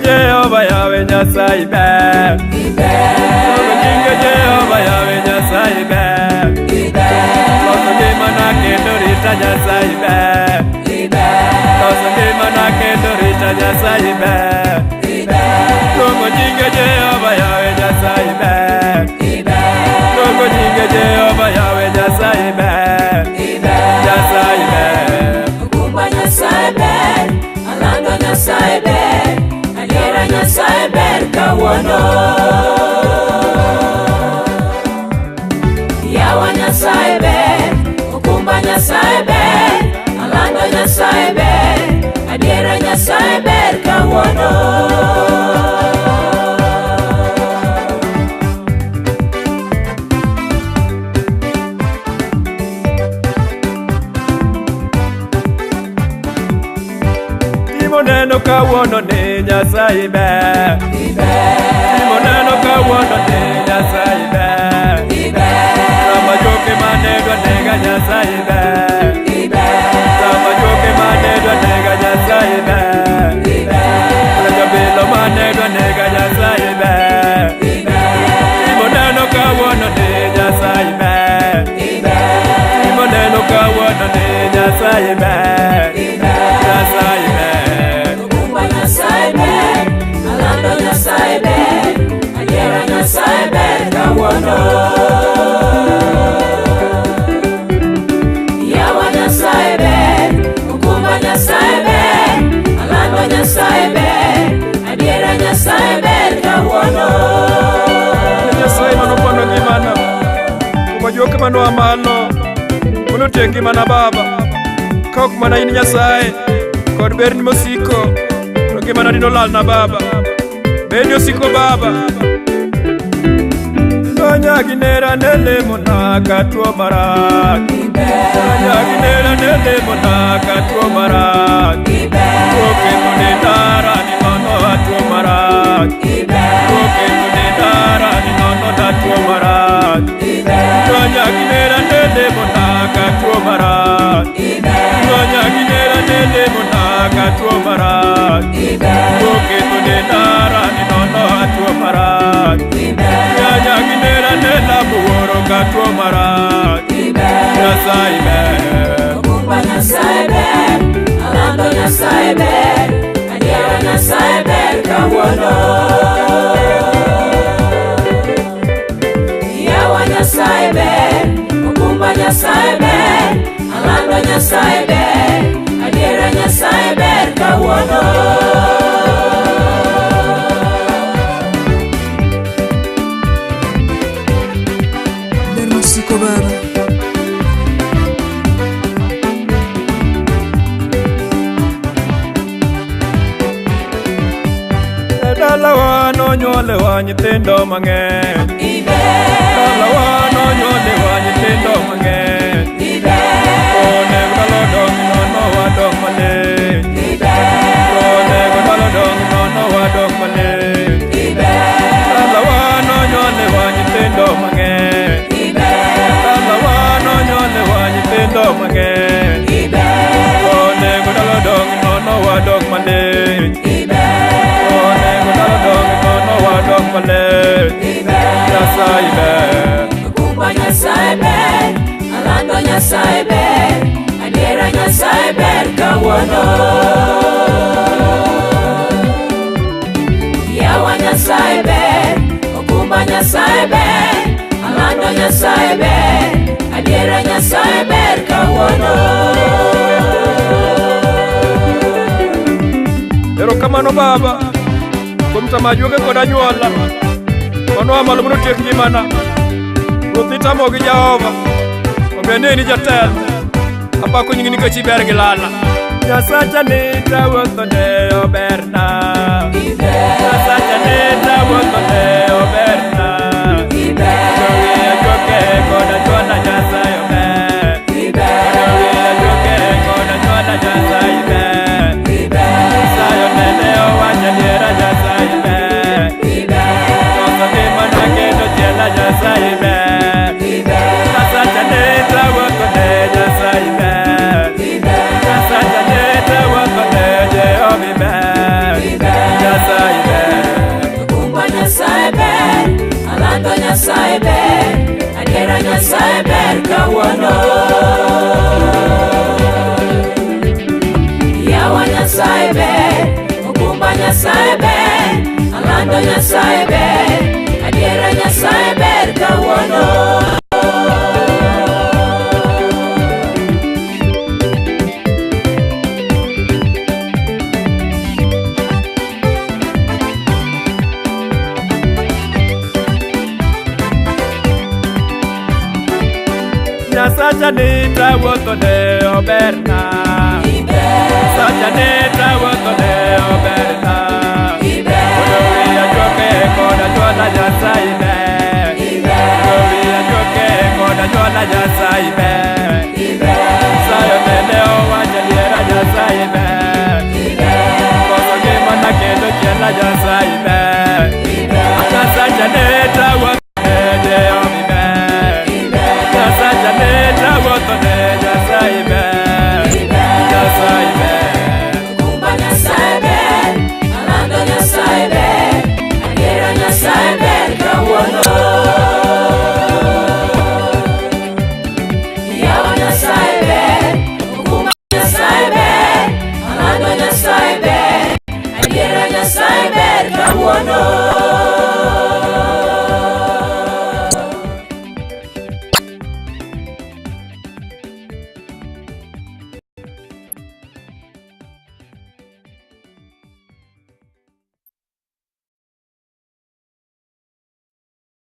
Jehovah Yahweh NYASAYE IBER. Jehovah Yahweh NYASAYE IBER. Loso ngima na kendo rita NYASAYE IBER. Loso ngima na kendo rita NYASAYE IBER. Luongo nyinge Jehovah Yahweh NYASAYE IBER. Luongo nyinge Jehovah Yahweh NYASAYE IBER. NYASAYE IBER. Okumba NYASAYE IBER. Alando NYASAYE IBER. NYASAYE IBER kawuono. Yawa NYASAYE IBER. Okumba NYASAYE IBER. Alando NYASAYE IBER. Adiera NYASAYE IBER kawuono. Neno kawuono ni NYASAYE IBER. Neno kawuono ni NYASAYE IBER. Sama joke manedwa nega NYASAYE IBER. Sama joke manedwa nega NYASAYE IBER. Rajabilo manedwa nega NYASAYE IBER. Neno kawuono ni NYASAYE IBER. Neno kawuono ni NYASAYE IBER. NYASAYE IBER. NYASAYE IBER, adiera NYASAYE IBER kawuono. Yawa NYASAYE IBER, okumba NYASAYE IBER, alando NYASAYE IBER, adiera NYASAYE IBER kawuono. NYASAYE manopono ngimana, kuma juoke manoa malo, mono tie ngimana Baba, kaok mana in NYASAYE, kod berni mosiko, to ngimana dino lalna Baba. Benyo siko Baba. Nonya ginera nele mona katuo marat. Nonya ginera nele mona katuo marat. Oke munedara ni nono atuo marat. Oke munedara ni nono atuo marat. Nonya ginera nele mona katuo marat. Nonya ginera nele mona katuo marat. Oke munedara nono atuo marat. Nyanya ginera nela buoro katuo marat. NYASAYE IBER. Okumba NYASAYE IBER. Alando NYASAYE IBER. Adiera NYASAYE IBER kawuono. Yawa NYASAYE IBER. Okumba NYASAYE IBER. Alando NYASAYE IBER. Adiera NYASAYE IBER kawuono. Dalawa nonyuolewa nyithindo mang'eny. Dalawa nonyuolewa nyithindo mang'eny. Onego dalo dong nono wadong maleny. Onego dalo dong nono wadong maleny. Dalawa nonyuolewa nyithindo mang'eny. Dalawa nonyuolewa nyithindo mang'eny. Onego dalo dong nono wadong maleny. NYASAYE IBER. Okumba NYASAYE IBER. Alando NYASAYE IBER. Adiera NYASAYE IBER kawuono. Yawa NYASAYE IBER. Okumba NYASAYE IBER. Alando NYASAYE IBER. Adiera NYASAYE IBER kawuono. Erokamano Baba, kuom tamajuoge kod anyuola manoa malo mondo tiek ngimana. Ruoth nitamo gi Jehova, omiyo ne ni jatelo. Apako nyingi nikech iber gi lala. Nyasacha nita wuothone oberna. Nyasacha nita wuothone oberna. Nyasaye ber, adiera Nyasaye ber kawuono. Yawa Nyasaye ber, okumba Nyasaye ber, alando Nyasaye ber, adiera Nyasaye ber kawuono. Sacha nita wuotho ne oberna, Sacha nita wuotho ne oberna, Odo wiya jwake koda